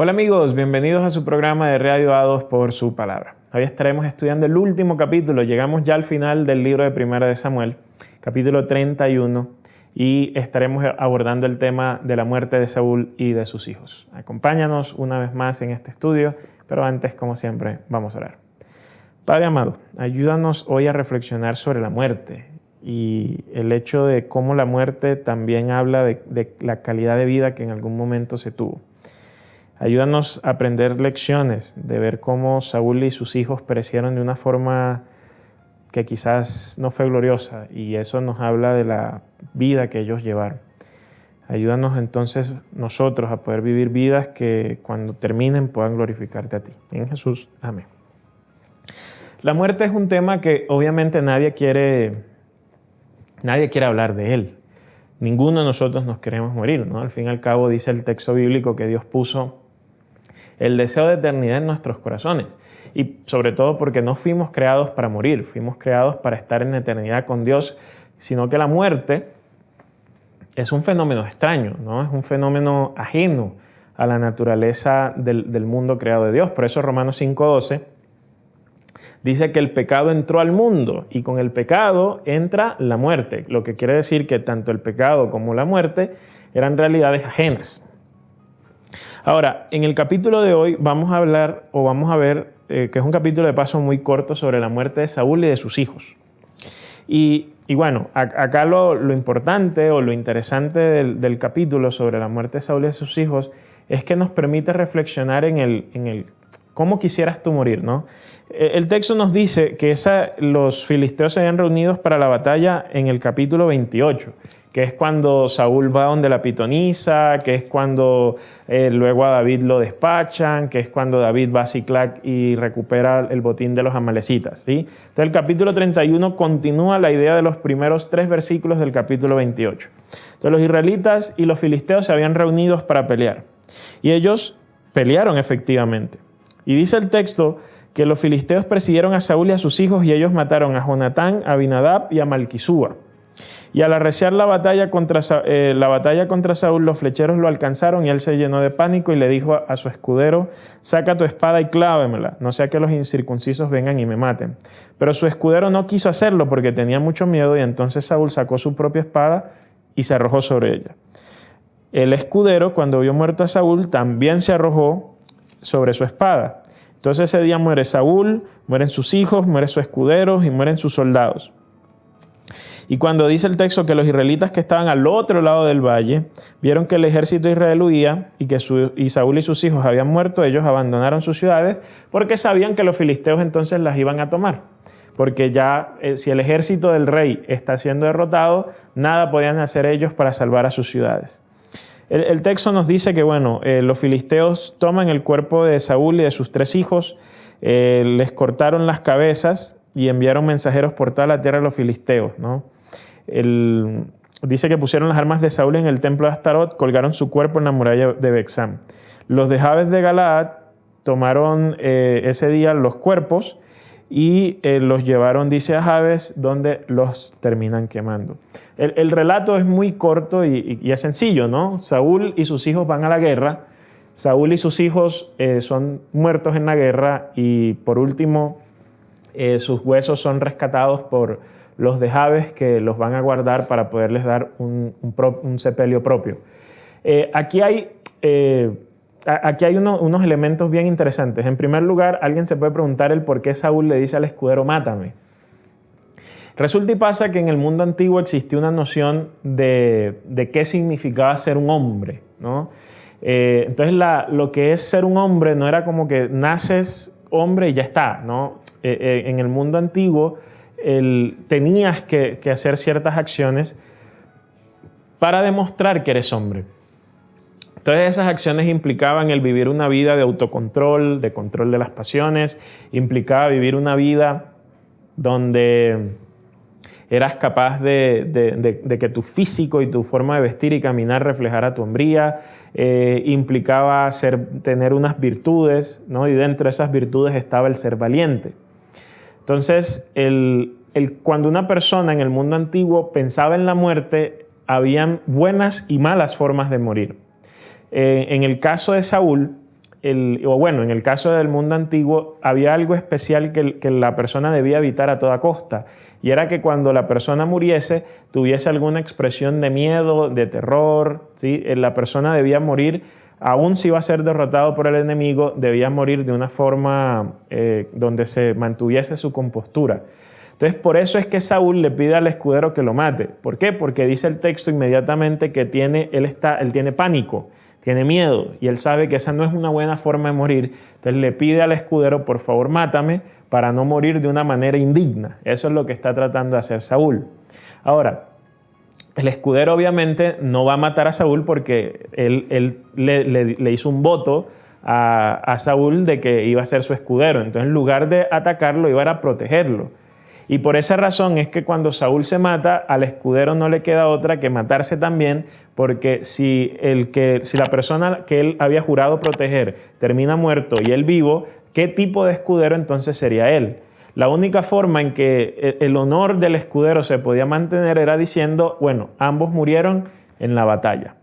Hola amigos, bienvenidos a su programa de Reavivados por su palabra. Hoy estaremos estudiando el último capítulo, llegamos ya al final del libro de Primera de Samuel, capítulo 31, y estaremos abordando el tema de la muerte de Saúl y de sus hijos. Acompáñanos una vez más en este estudio, pero antes, como siempre, vamos a orar. Padre amado, ayúdanos hoy a reflexionar sobre la muerte y el hecho de cómo la muerte también habla de la calidad de vida que en algún momento se tuvo. Ayúdanos a aprender lecciones de ver cómo Saúl y sus hijos perecieron de una forma que quizás no fue gloriosa, y eso nos habla de la vida que ellos llevaron. Ayúdanos entonces nosotros a poder vivir vidas que cuando terminen puedan glorificarte a ti. En Jesús, amén. La muerte es un tema que obviamente nadie quiere hablar de él. Ninguno de nosotros nos queremos morir, ¿no? Al fin y al cabo dice el texto bíblico que Dios puso el deseo de eternidad en nuestros corazones, y sobre todo porque no fuimos creados para morir, fuimos creados para estar en eternidad con Dios, sino que la muerte es un fenómeno extraño, ¿no? Es un fenómeno ajeno a la naturaleza del mundo creado de Dios. Por eso Romanos 5:12 dice que el pecado entró al mundo y con el pecado entra la muerte, lo que quiere decir que tanto el pecado como la muerte eran realidades ajenas. Ahora, en el capítulo de hoy vamos a ver que es un capítulo de paso muy corto sobre la muerte de Saúl y de sus hijos. Y bueno, acá lo importante o lo interesante del capítulo sobre la muerte de Saúl y de sus hijos es que nos permite reflexionar en el cómo quisieras tú morir, ¿no? El texto nos dice que los filisteos se habían reunido para la batalla en el capítulo 28, que es cuando Saúl va donde la pitonisa, que es cuando luego a David lo despachan, que es cuando David va a Siclac y recupera el botín de los amalecitas, ¿sí? Entonces el capítulo 31 continúa la idea de los primeros 3 versículos del capítulo 28. Entonces los israelitas y los filisteos se habían reunido para pelear, y ellos pelearon efectivamente. Y dice el texto que los filisteos persiguieron a Saúl y a sus hijos, y ellos mataron a Jonatán, a Abinadab y a Malquisúa. Y al arreciar la batalla contra Saúl, los flecheros lo alcanzaron y él se llenó de pánico y le dijo a su escudero: saca tu espada y clávamela, no sea que los incircuncisos vengan y me maten. Pero su escudero no quiso hacerlo porque tenía mucho miedo, y entonces Saúl sacó su propia espada y se arrojó sobre ella. El escudero, cuando vio muerto a Saúl, también se arrojó sobre su espada. Entonces ese día muere Saúl, mueren sus hijos, muere su escudero y mueren sus soldados. Y cuando dice el texto que los israelitas que estaban al otro lado del valle vieron que el ejército de Israel huía y que Saúl y sus hijos habían muerto, ellos abandonaron sus ciudades porque sabían que los filisteos entonces las iban a tomar. Porque ya si el ejército del rey está siendo derrotado, nada podían hacer ellos para salvar a sus ciudades. El texto nos dice que los filisteos toman el cuerpo de Saúl y de sus 3 hijos, les cortaron las cabezas y enviaron mensajeros por toda la tierra a los filisteos, ¿no? Dice que pusieron las armas de Saúl en el templo de Astarot, colgaron su cuerpo en la muralla de Bexam. Los de Jabes de Galaad tomaron ese día los cuerpos y los llevaron, dice, a Jabes, donde los terminan quemando. El relato es muy corto y es sencillo, ¿no? Saúl y sus hijos van a la guerra. Saúl y sus hijos son muertos en la guerra, y por último sus huesos son rescatados por los de Jabes, que los van a guardar para poderles dar un sepelio propio. Aquí hay unos elementos bien interesantes. En primer lugar, alguien se puede preguntar el por qué Saúl le dice al escudero: mátame. Resulta y pasa que en el mundo antiguo existía una noción de qué significaba ser un hombre, ¿no? Entonces lo que es ser un hombre no era como que naces hombre y ya está, ¿no? En el mundo antiguo tenías que hacer ciertas acciones para demostrar que eres hombre. Entonces esas acciones implicaban el vivir una vida de autocontrol, de control de las pasiones, implicaba vivir una vida donde eras capaz de que tu físico y tu forma de vestir y caminar reflejara tu hombría, implicaba tener unas virtudes, ¿no? Y dentro de esas virtudes estaba el ser valiente. Entonces, cuando una persona en el mundo antiguo pensaba en la muerte, habían buenas y malas formas de morir. En el caso de Saúl, en el caso del mundo antiguo, había algo especial que la persona debía evitar a toda costa. Y era que cuando la persona muriese, tuviese alguna expresión de miedo, de terror, ¿sí? La persona debía morir, aun si iba a ser derrotado por el enemigo, debía morir de una forma donde se mantuviese su compostura. Entonces, por eso es que Saúl le pide al escudero que lo mate. ¿Por qué? Porque dice el texto inmediatamente que él tiene pánico, tiene miedo, y él sabe que esa no es una buena forma de morir. Entonces le pide al escudero, por favor, mátame para no morir de una manera indigna. Eso es lo que está tratando de hacer Saúl. Ahora, el escudero obviamente no va a matar a Saúl porque él le hizo un voto a Saúl de que iba a ser su escudero. Entonces, en lugar de atacarlo, iba a protegerlo. Y por esa razón es que cuando Saúl se mata, al escudero no le queda otra que matarse también, porque si la persona que él había jurado proteger termina muerto y él vivo, ¿qué tipo de escudero entonces sería él? La única forma en que el honor del escudero se podía mantener era diciendo, bueno, ambos murieron en la batalla.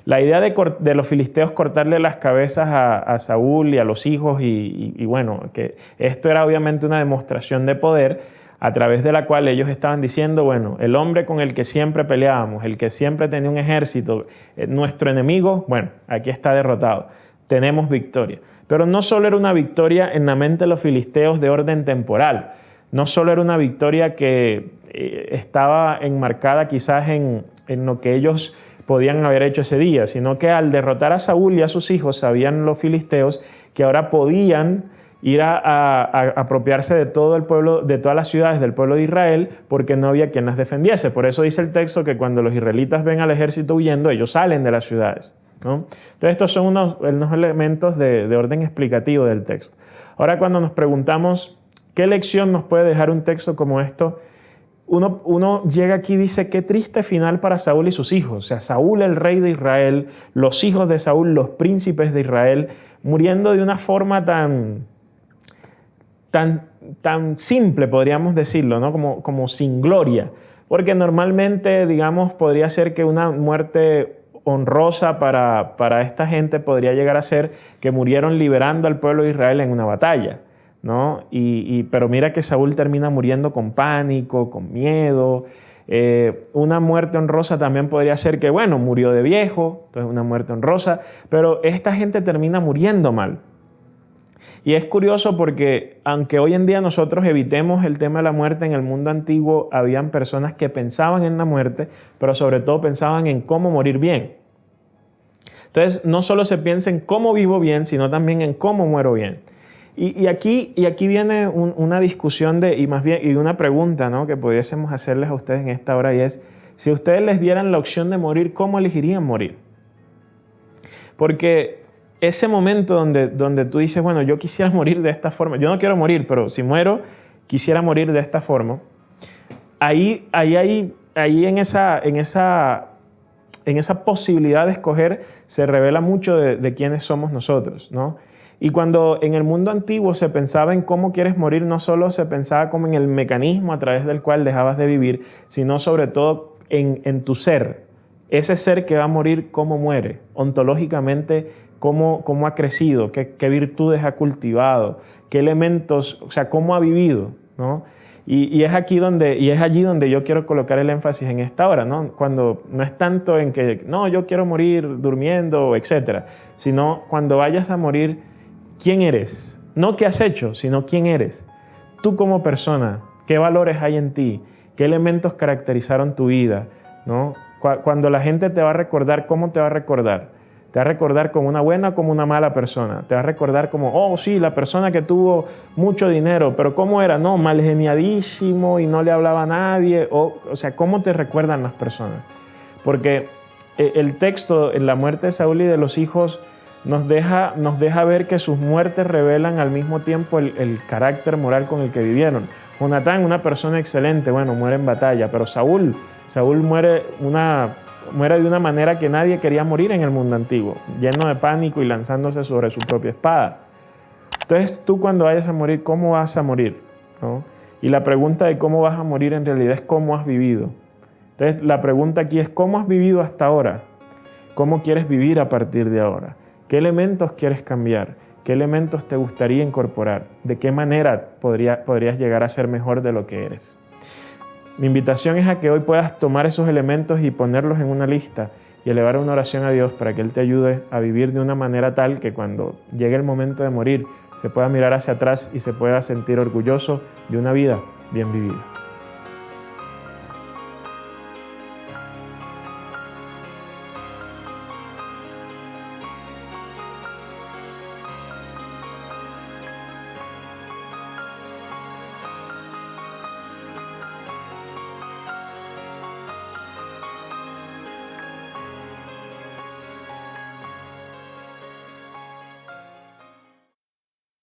La idea de los filisteos cortarle las cabezas a Saúl y a los hijos y bueno, que esto era obviamente una demostración de poder, a través de la cual ellos estaban diciendo, bueno, el hombre con el que siempre peleábamos, el que siempre tenía un ejército, nuestro enemigo, bueno, aquí está derrotado, tenemos victoria. Pero no solo era una victoria en la mente de los filisteos de orden temporal, no solo era una victoria que estaba enmarcada quizás en lo que ellos podían haber hecho ese día, sino que al derrotar a Saúl y a sus hijos, sabían los filisteos que ahora podían ir a apropiarse de todo el pueblo, de todas las ciudades del pueblo de Israel, porque no había quien las defendiese. Por eso dice el texto que cuando los israelitas ven al ejército huyendo, ellos salen de las ciudades, ¿no? Entonces, estos son unos elementos de orden explicativo del texto. Ahora, cuando nos preguntamos qué lección nos puede dejar un texto como esto, uno llega aquí y dice, qué triste final para Saúl y sus hijos. O sea, Saúl, el rey de Israel, los hijos de Saúl, los príncipes de Israel, muriendo de una forma tan simple, podríamos decirlo, ¿no? Como sin gloria. Porque normalmente, digamos, podría ser que una muerte honrosa para esta gente podría llegar a ser que murieron liberando al pueblo de Israel en una batalla, ¿no? Pero mira que Saúl termina muriendo con pánico, con miedo. Una muerte honrosa también podría ser que, bueno, murió de viejo, entonces una muerte honrosa, pero esta gente termina muriendo mal. Y es curioso porque aunque hoy en día nosotros evitemos el tema de la muerte, en el mundo antiguo habían personas que pensaban en la muerte, pero sobre todo pensaban en cómo morir bien. Entonces no solo se piensa en cómo vivo bien, sino también en cómo muero bien. Y aquí viene una discusión y una pregunta, ¿no?, que pudiésemos hacerles a ustedes en esta hora, y es, si ustedes les dieran la opción de morir, ¿cómo elegirían morir? Porque ese momento donde tú dices, bueno, yo quisiera morir de esta forma, yo no quiero morir, pero si muero, quisiera morir de esta forma, ahí en esa posibilidad de escoger se revela mucho de quiénes somos nosotros, ¿no? Y cuando en el mundo antiguo se pensaba en cómo quieres morir, no solo se pensaba como en el mecanismo a través del cual dejabas de vivir, sino sobre todo en tu ser. Ese ser que va a morir, ¿cómo muere? Ontológicamente, ¿cómo ha crecido? ¿Qué virtudes ha cultivado? ¿Qué elementos? O sea, ¿cómo ha vivido? ¿No? Y es allí donde yo quiero colocar el énfasis en esta hora, ¿no? Cuando no es tanto en que, no, yo quiero morir durmiendo, etcétera, sino cuando vayas a morir, ¿quién eres? No qué has hecho, sino quién eres. Tú como persona, ¿qué valores hay en ti? ¿Qué elementos caracterizaron tu vida? ¿No? Cuando la gente te va a recordar, ¿cómo te va a recordar? Te va a recordar como una buena o como una mala persona. Te va a recordar como, oh sí, la persona que tuvo mucho dinero, pero ¿cómo era? No, mal geniadísimo y no le hablaba a nadie. O sea, ¿cómo te recuerdan las personas? Porque el texto en la muerte de Saúl y de los hijos nos deja ver que sus muertes revelan al mismo tiempo el carácter moral con el que vivieron. Jonatán, una persona excelente, bueno, muere en batalla, pero Saúl muere de una manera que nadie quería morir en el mundo antiguo, lleno de pánico y lanzándose sobre su propia espada. Entonces, tú cuando vayas a morir, ¿cómo vas a morir? ¿No? Y la pregunta de cómo vas a morir en realidad es cómo has vivido. Entonces, la pregunta aquí es, ¿cómo has vivido hasta ahora? ¿Cómo quieres vivir a partir de ahora? ¿Qué elementos quieres cambiar? ¿Qué elementos te gustaría incorporar? ¿De qué manera podrías llegar a ser mejor de lo que eres? Mi invitación es a que hoy puedas tomar esos elementos y ponerlos en una lista y elevar una oración a Dios para que Él te ayude a vivir de una manera tal que cuando llegue el momento de morir se pueda mirar hacia atrás y se pueda sentir orgulloso de una vida bien vivida.